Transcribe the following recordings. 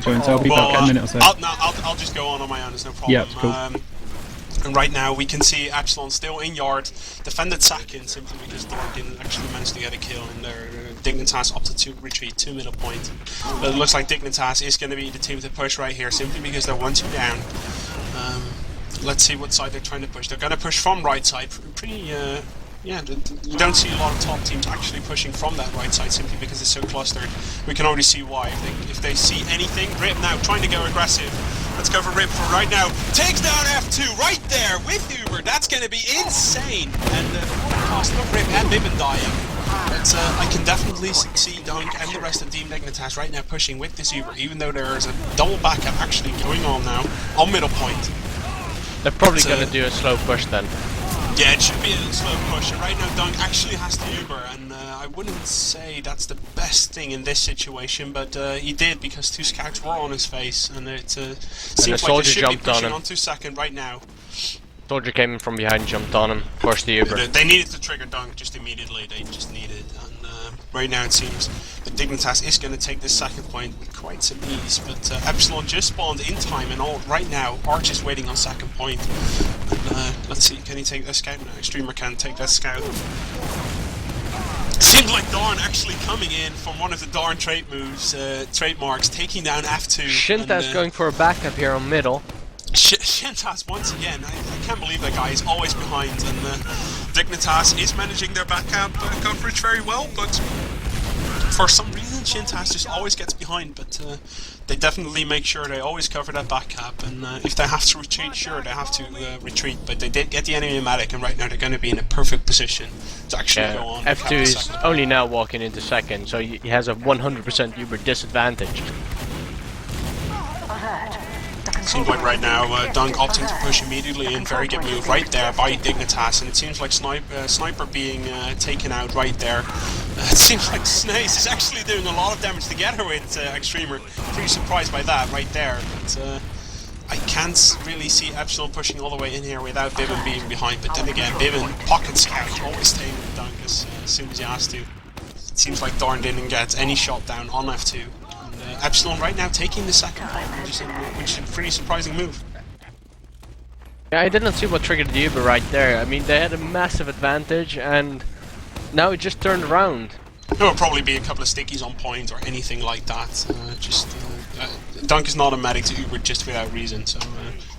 join, so I'll be back in a minute or so. I'll just go on my own, there's no problem. Yeah, cool. And right now we can see Epsilon still in yard, defended second simply because Dark didn't actually manage to get a kill, and their Dignitas opted to retreat to middle point. But it looks like Dignitas is going to be the team to push right here simply because they're 1-2 down. Let's see what side they're trying to push. They're going to push from right side. Pretty, yeah, you don't see a lot of top teams actually pushing from that right side simply because it's so clustered. We can already see why. If they see anything, Rip now trying to go aggressive. Let's go for Rip for right now. Takes down F2 right there with Uber. That's going to be insane. And the cost of Rip and Bibin dying. But I can definitely see Dunk and the rest of Team Dignitas right now pushing with this Uber, even though there is a double backup actually going on now on middle point. They're probably going to do a slow push then. Yeah, it should be a slow push. And right now Dunk actually has to Uber, and I wouldn't say that's the best thing in this situation, but he did because 2 scouts were on his face, and it seems like they should be pushing on 2 second right now. Soldier came in from behind, jumped on him, pushed the Uber. They needed to trigger Dunk just immediately. They just needed, and right now it seems that Dignitas is going to take this second point with quite some ease. But Epsilon just spawned in time, and all right now Arch is waiting on second point. And, let's see, can he take that scout? No, Extremer can take that scout. Seems like Darn actually coming in from one of the Darn trait moves, trademarks, taking down F2. Shinta's going for a backup here on middle. Shintas once again, I can't believe that guy is always behind, and Dignitas is managing their backup coverage very well, but for some reason Shintas just always gets behind, but they definitely make sure they always cover that backup, and if they have to retreat, sure, they have to retreat, but they did get the enemy medic, and right now they're going to be in a perfect position to actually go on. F2 is only now walking into second, so he has a 100% Uber disadvantage. Seems like right now Dunk opting to push immediately in. Very good move right there by Dignitas, and it seems like Sniper being taken out right there. It seems like Snace is actually doing a lot of damage together with Extremer. Pretty surprised by that right there, but I can't really see Epsilon pushing all the way in here without Bibin being behind, but then again, Bibin, pocket scout, always staying with Dunk as soon as he has to. It seems like Darn didn't get any shot down on F2. Epsilon right now taking the second point, which is a pretty surprising move. Yeah, I didn't see what triggered the Uber right there. I mean, they had a massive advantage, and now it just turned around. There will probably be a couple of stickies on point or anything like that. Dunk is not a medic to Uber just without reason, so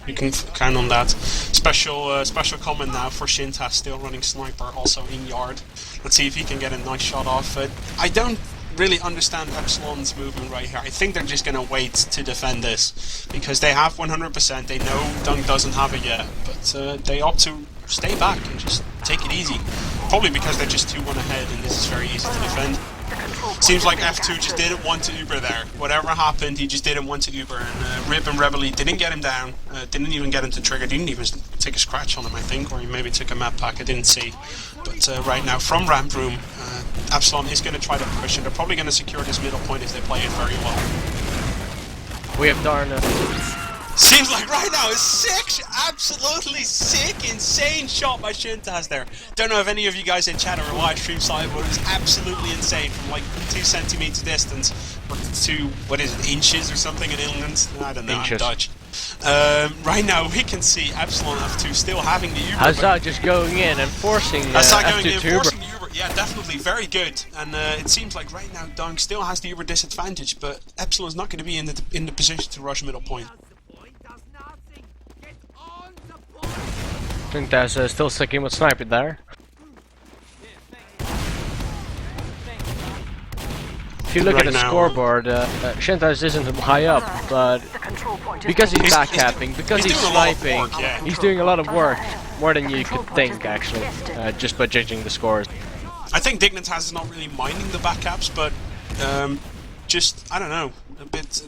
you can count on that. Special comment now for Shintas, still running Sniper, also in yard. Let's see if he can get a nice shot off. I don't really understand Epsilon's movement right here. I think they're just going to wait to defend this because they have 100%. They know Dunk doesn't have it yet, but they opt to stay back and just take it easy. Probably because they're just 2-1 ahead and this is very easy to defend. Seems like F2 just didn't want to Uber there. Whatever happened, he just didn't want to Uber, and Rip and Rebelly didn't get him down, didn't even get him to trigger, didn't even take a scratch on him, I think, or he maybe took a map pack, I didn't see. But right now, from ramp room, Epsilon is going to try to push, and they're probably going to secure this middle point if they play it very well. We have Darn. Seems like right now a sick, absolutely sick, insane shot by Shintas there. Don't know if any of you guys in chat or live stream side, but it was absolutely insane from like 2 centimeters distance, or 2, what is it, inches or something in England? I don't know, inches. I'm Dutch. Right now we can see Epsilon F2 still having the Uber. Hazard just going in and forcing F2 to Uber. Yeah, definitely, very good. And it seems like right now Dunk still has the Uber disadvantage, but Epsilon's not going to be in the position to rush middle point. I think that's still sticking with Sniper there. If you look at the scoreboard, Shintas isn't high up, but because he's backcapping, because he's sniping, he's doing a lot of work, more than you could think actually, just by judging the scores. I think Dignitas is not really minding the backups, but just, I don't know, a bit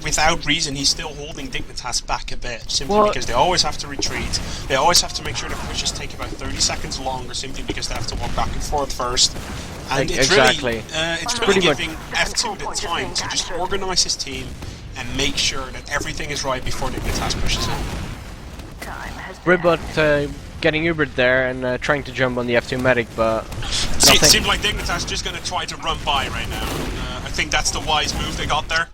without reason he's still holding Dignitas back a bit, simply because they always have to retreat, they always have to make sure the pushes take about 30 seconds longer, simply because they have to walk back and forth first. And it's really giving F2 the time to just organise his team and make sure that everything is right before Dignitas pushes in. Ribbot getting Ubered there and trying to jump on the F2 medic, but it seems like Dignitas just going to try to run by right now. I think that's the wise move they got there.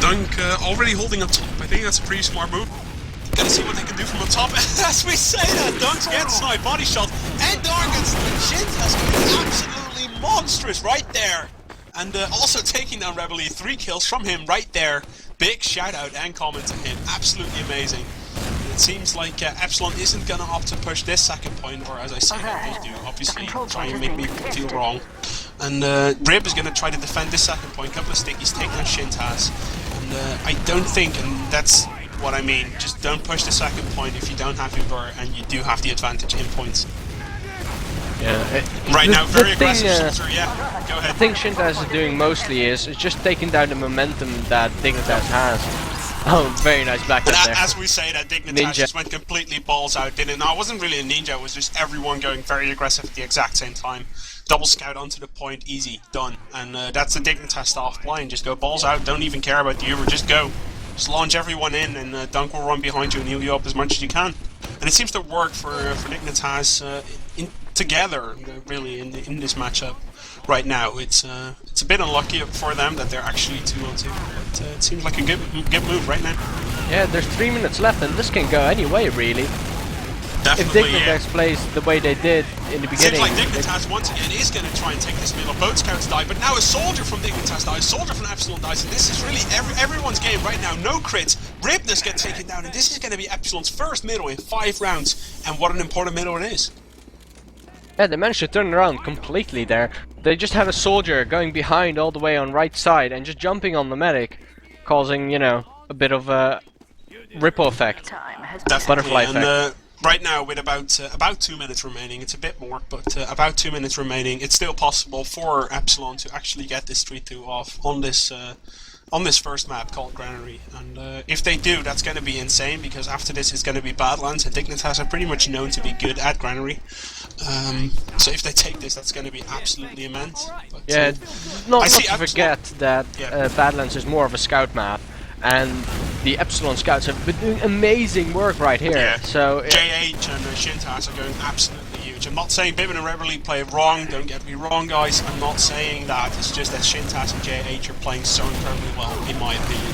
Dunk already holding up top. I think that's a pretty smart move. Gonna see what they can do from on top. As we say that, Dunk gets side body shot, and Dargan's Shinta's going absolutely monstrous right there. And also taking down Rebel 3 kills from him right there. Big shout out and comment to him. Absolutely amazing. It seems like Epsilon isn't gonna opt to push this second point, or as I say, they do obviously try and make me feel wrong. And Rib is gonna try to defend this second point. Couple of stickies, take down Shintas. And I don't think, and that's what I mean, just don't push the second point if you don't have Uber and you do have the advantage in points. Yeah. Right now, very aggressive shooter, yeah. Go ahead. The thing Shintas is doing mostly is just taking down the momentum that Dignitas has. Oh, very nice backup there. As we say that, Dignitas just went completely balls out, didn't it? No, it wasn't really a ninja, it was just everyone going very aggressive at the exact same time. Double scout onto the point, easy, done. And that's the Dignitas style of playing. Just go balls out, don't even care about the Uber, just go. Just launch everyone in, and Dunk will run behind you and heal you up as much as you can. And it seems to work for Dignitas together, really, in this matchup. Right now, it's a bit unlucky for them that they're actually 2-on-2, but it seems like a good move right now. Yeah, there's 3 minutes left, and this can go any way, really. Definitely, if Dignitas plays the way they did in the beginning... Seems like Dignitas once again is going to try and take this middle. Both scouts die, but now a soldier from Dignitas dies, soldier from Epsilon dies, and this is really everyone's game right now. No crits, Ribness gets taken down, and this is going to be Epsilon's first middle in 5 rounds, and what an important middle it is. Yeah, they managed to turn around completely there. They just had a soldier going behind all the way on right side and just jumping on the medic, causing, you know, a bit of a ripple effect. Butterfly effect. Right now, with about 2 minutes remaining, it's a bit more, but about 2 minutes remaining, it's still possible for Epsilon to actually get this 3-2 off on this first map called Granary. And if they do, that's going to be insane, because after this it's going to be Badlands, and Dignitas are pretty much known to be good at Granary. So if they take this, that's going to be absolutely immense. But, yeah, not to forget that Badlands is more of a scout map, and the Epsilon scouts have been doing amazing work right here. Yeah. So JH and Shintas are going absolutely huge. I'm not saying Bibin and Reveille play wrong, don't get me wrong, guys. I'm not saying that. It's just that Shintas and JH are playing so incredibly well, in my opinion.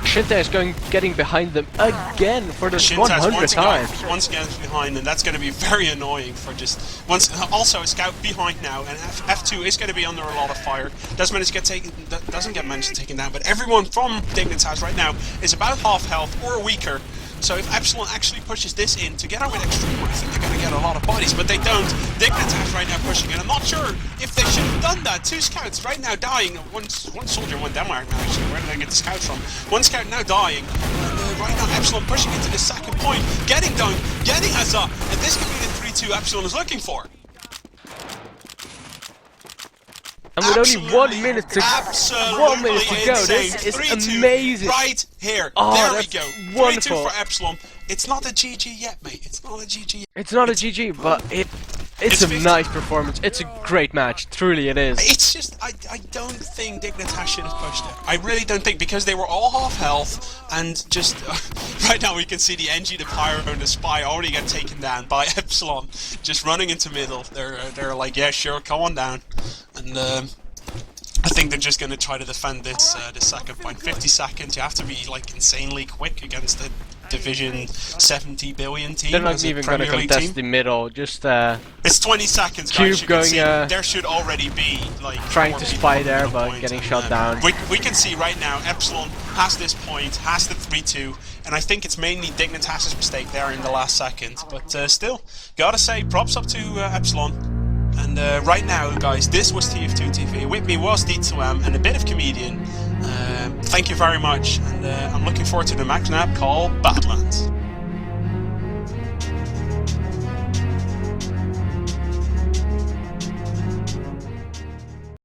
Shinta is getting behind them again for the 100th time. Once again behind, and that's going to be very annoying for just once. Also, a scout behind now, and F2 is going to be under a lot of fire. Doesn't manage get managed to taken down, but everyone from Dignitas right now is about half health or weaker. So if Epsilon actually pushes this in together with Extreme, I think they're going to get a lot of bodies, but they don't. Dignitas right now pushing it. I'm not sure if they should have done that. 2 scouts right now dying. One soldier, one Denmark now, actually. Where did I get the scouts from? 1 scout now dying. And right now Epsilon pushing into the second point. Getting Dunk, getting Hazza, and this could be the 3-2 Epsilon is looking for. And with only 1 minute to go, this is amazing. Right here, there we go. Wonderful. 3-2 for Epsilon. It's not a GG yet, mate. It's not a GG yet. It's not a GG, but it's a nice performance. It's a great match. Truly, it is. It's just I don't think Dignitas should have pushed it. I really don't think, because they were all half health, and just right now we can see the NG, the Pyro, and the Spy already get taken down by Epsilon, just running into middle. They're like, yeah, sure, come on down, and I think they're just going to try to defend this second point. 50 seconds. You have to be like insanely quick against the Division 70 billion team. They're not even going to contest the middle. Just it's 20 seconds, guys. You can see there should already be like trying to spy there, but getting shot down. We can see right now Epsilon has this point, has the 3-2, and I think it's mainly Dignitas' mistake there in the last second. But still, gotta say, props up to Epsilon. And right now, guys, this was TF2TV. With me was D2M and a bit of Comedian. Thank you very much, and I'm looking forward to the next map called Badlands.